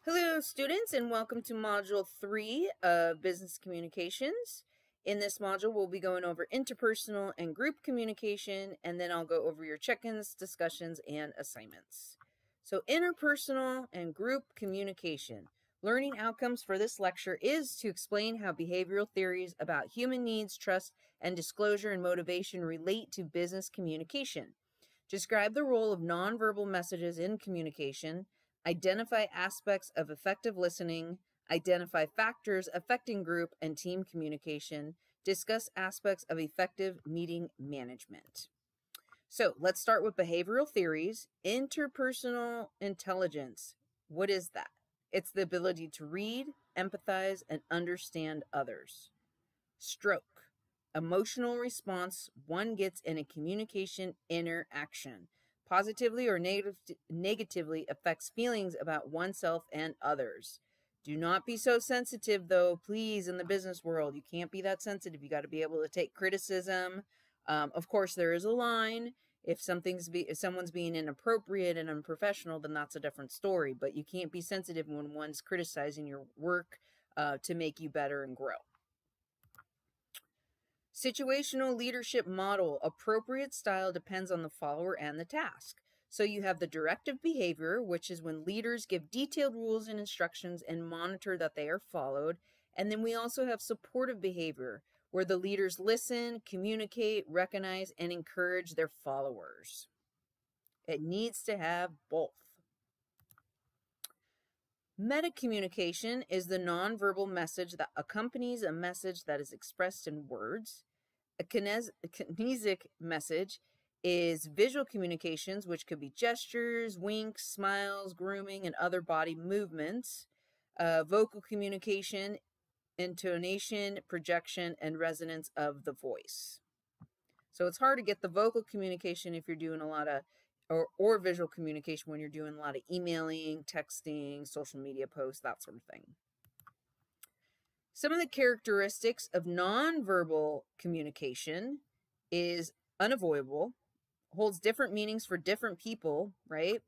Hello students, and welcome to Module 3 of Business Communications. In this module we'll be going over interpersonal and group communication, and then I'll go over your check-ins, discussions, and assignments. So interpersonal and group communication. Learning outcomes for this lecture is to explain how behavioral theories about human needs, trust, and disclosure and motivation relate to business communication. Describe the role of nonverbal messages in communication. Identify aspects of effective listening, identify factors affecting group and team communication, discuss aspects of effective meeting management. So let's start with behavioral theories. Interpersonal intelligence. What is that? It's the ability to read, empathize, and understand others. Stroke. Emotional response one gets in a communication interaction. Positively or negatively affects feelings about oneself and others. Do not be so sensitive, though, please, in the business world. You can't be that sensitive. You got to be able to take criticism. Of course, there is a line. If someone's being inappropriate and unprofessional, then that's a different story. But you can't be sensitive when one's criticizing your work to make you better and grow. Situational leadership model. Appropriate style depends on the follower and the task. So you have the directive behavior, which is when leaders give detailed rules and instructions and monitor that they are followed. And then we also have supportive behavior, where the leaders listen, communicate, recognize, and encourage their followers. It needs to have both. Meta-communication is the nonverbal message that accompanies a message that is expressed in words. A kinesic message is visual communications, which could be gestures, winks, smiles, grooming, and other body movements. Vocal communication, intonation, projection, and resonance of the voice. So it's hard to get the vocal communication if you're doing a lot of or visual communication when you're doing a lot of emailing, texting, social media posts, that sort of thing. Some of the characteristics of nonverbal communication is unavoidable, holds different meanings for different people, right?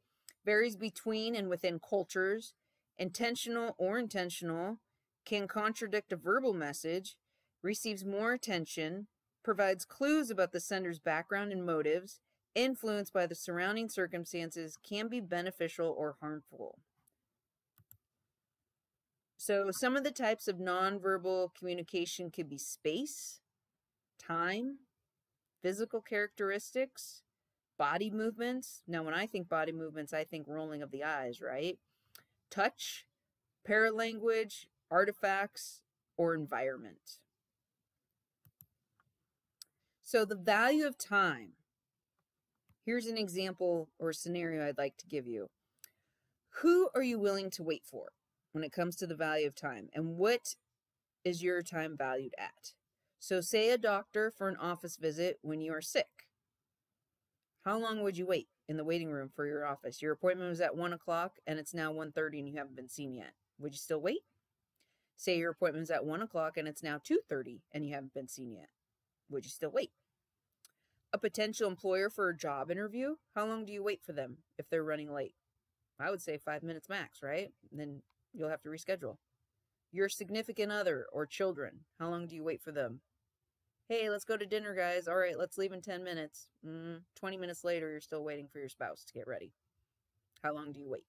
Varies between and within cultures, intentional or intentional, can contradict a verbal message, receives more attention, provides clues about the sender's background and motives, influenced by the surrounding circumstances, can be beneficial or harmful. So some of the types of nonverbal communication could be space, time, physical characteristics, body movements. Now, when I think body movements, I think rolling of the eyes, right? Touch, paralanguage, artifacts, or environment. So the value of time. Here's an example or scenario I'd like to give you. Who are you willing to wait for when it comes to the value of time? And what is your time valued at? So say a doctor for an office visit when you are sick. How long would you wait in the waiting room for your office? Your appointment was at 1 o'clock and it's now 1:30 and you haven't been seen yet. Would you still wait? Say your appointment was at 1 o'clock and it's now 2:30 and you haven't been seen yet. Would you still wait? A potential employer for a job interview, how long do you wait for them if they're running late? I would say 5 minutes max, right? And then you'll have to reschedule. Your significant other or children, how long do you wait for them? Hey, let's go to dinner, guys. All right, let's leave in 10 minutes. 20 minutes later, you're still waiting for your spouse to get ready. How long do you wait?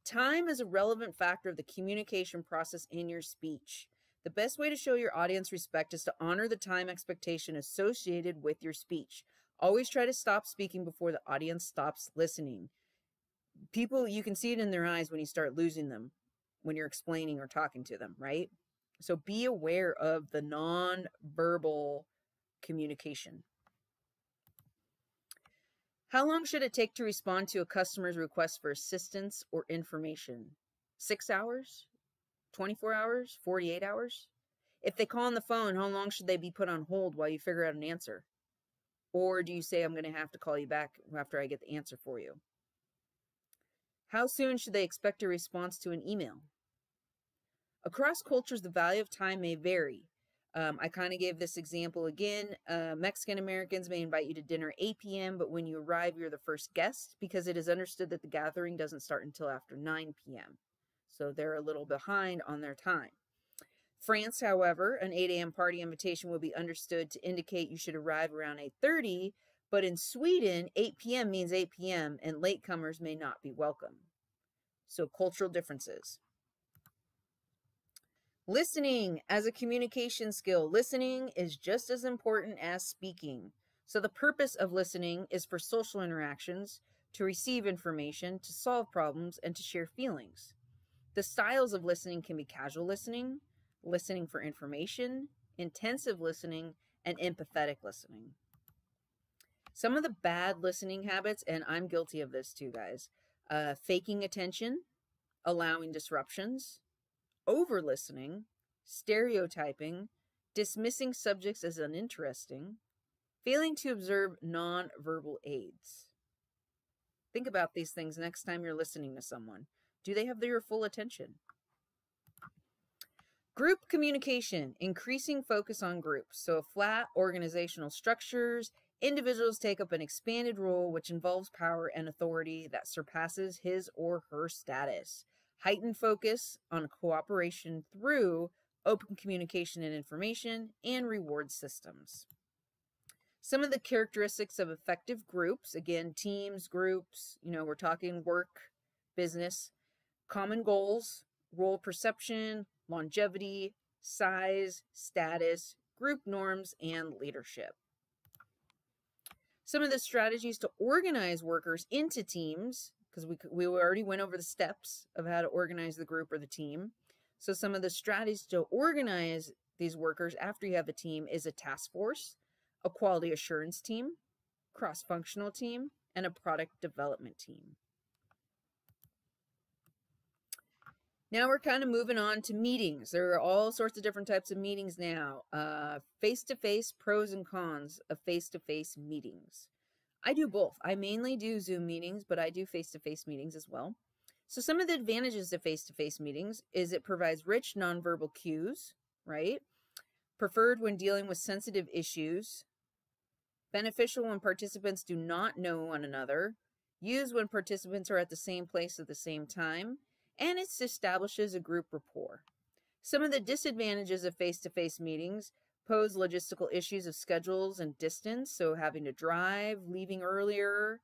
Time is a relevant factor of the communication process in your speech. The best way to show your audience respect is to honor the time expectation associated with your speech. Always try to stop speaking before the audience stops listening. People, you can see it in their eyes when you start losing them, when you're explaining or talking to them, right? So be aware of the non-verbal communication. How long should it take to respond to a customer's request for assistance or information? 6 hours? 24 hours? 48 hours? If they call on the phone, how long should they be put on hold while you figure out an answer? Or do you say, I'm going to have to call you back after I get the answer for you? How soon should they expect a response to an email? Across cultures, the value of time may vary. I kind of gave this example again. Mexican Americans may invite you to dinner at 8 p.m., but when you arrive, you're the first guest because it is understood that the gathering doesn't start until after 9 p.m. so they're a little behind on their time. France, however, an 8 a.m. party invitation will be understood to indicate you should arrive around 8:30, but in Sweden, 8 p.m. means 8 p.m., and latecomers may not be welcome. So cultural differences. Listening as a communication skill. Listening is just as important as speaking. So the purpose of listening is for social interactions, to receive information, to solve problems, and to share feelings. The styles of listening can be casual listening, listening for information, intensive listening, and empathetic listening. Some of the bad listening habits, and I'm guilty of this too, guys, faking attention, allowing disruptions, over-listening, stereotyping, dismissing subjects as uninteresting, failing to observe non-verbal aids. Think about these things next time you're listening to someone. Do they have your full attention? Group communication, increasing focus on groups. So flat organizational structures, individuals take up an expanded role which involves power and authority that surpasses his or her status. Heightened focus on cooperation through open communication and information, and reward systems. Some of the characteristics of effective groups, again, teams, groups, we're talking work, business, common goals, role perception, longevity, size, status, group norms, and leadership. Some of the strategies to organize workers into teams, because we already went over the steps of how to organize the group or the team. So some of the strategies to organize these workers after you have a team is a task force, a quality assurance team, cross-functional team, and a product development team. Now we're kind of moving on to meetings. There are all sorts of different types of meetings now. Face-to-face pros and cons of face-to-face meetings. I do both. I mainly do Zoom meetings, but I do face-to-face meetings as well. So some of the advantages of face-to-face meetings is it provides rich nonverbal cues, right? Preferred when dealing with sensitive issues. Beneficial when participants do not know one another. Used when participants are at the same place at the same time. And it establishes a group rapport. Some of the disadvantages of face-to-face meetings pose logistical issues of schedules and distance, so having to drive, leaving earlier,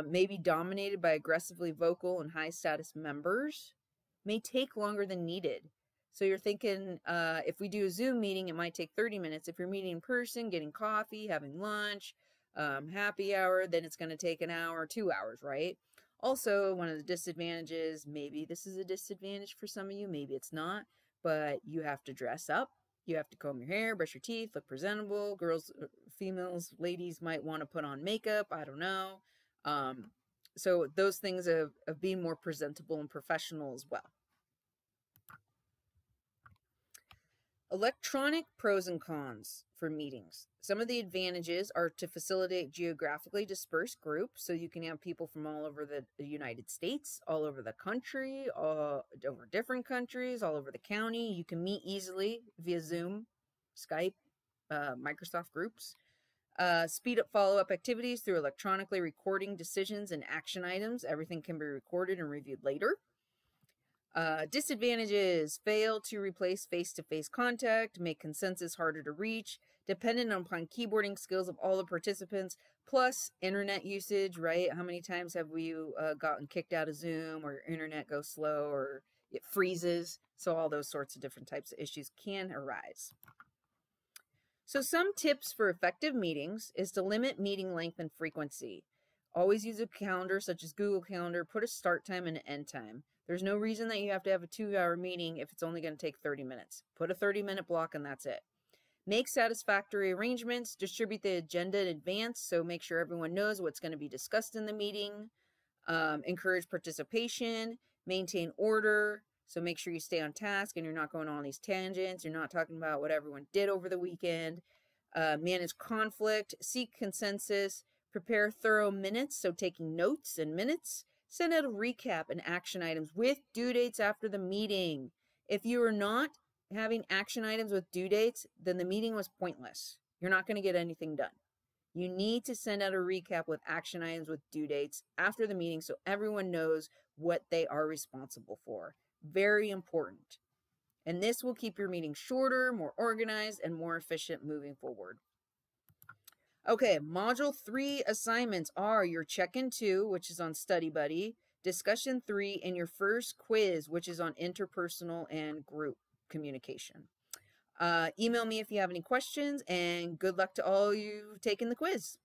maybe dominated by aggressively vocal and high-status members, may take longer than needed. So you're thinking, if we do a Zoom meeting, it might take 30 minutes. If you're meeting in person, getting coffee, having lunch, happy hour, then it's going to take an hour, 2 hours, right? Also, one of the disadvantages, maybe this is a disadvantage for some of you, maybe it's not, but you have to dress up. You have to comb your hair, brush your teeth, look presentable. Girls, females, ladies might want to put on makeup. I don't know. So those things of being more presentable and professional as well. Electronic pros and cons for meetings. Some of the advantages are to facilitate geographically dispersed groups, so you can have people from all over the United States, all over the country, over different countries, all over the county. You can meet easily via Zoom, Skype, Microsoft Groups. Speed up follow-up activities through electronically recording decisions and action items. Everything can be recorded and reviewed later. Disadvantages: fail to replace face-to-face contact, make consensus harder to reach, dependent upon keyboarding skills of all the participants, plus internet usage, right? How many times have we gotten kicked out of Zoom, or your internet goes slow, or it freezes? So all those sorts of different types of issues can arise. So some tips for effective meetings is to limit meeting length and frequency. Always use a calendar such as Google Calendar. Put a start time and an end time. There's no reason that you have to have a 2-hour meeting if it's only going to take 30 minutes. Put a 30-minute block and that's it. Make satisfactory arrangements. Distribute the agenda in advance, so make sure everyone knows what's going to be discussed in the meeting. Encourage participation. Maintain order. So make sure you stay on task and you're not going on these tangents. You're not talking about what everyone did over the weekend. Manage conflict. Seek consensus. Prepare thorough minutes, so taking notes and minutes. Send out a recap and action items with due dates after the meeting. If you are not having action items with due dates, then the meeting was pointless. You're not going to get anything done. You need to send out a recap with action items with due dates after the meeting so everyone knows what they are responsible for. Very important. And this will keep your meeting shorter, more organized, and more efficient moving forward. Okay, Module 3 assignments are your Check-in 2, which is on Study Buddy, Discussion 3, and your first quiz, which is on interpersonal and group communication. Email me if you have any questions, and good luck to all you taking the quiz.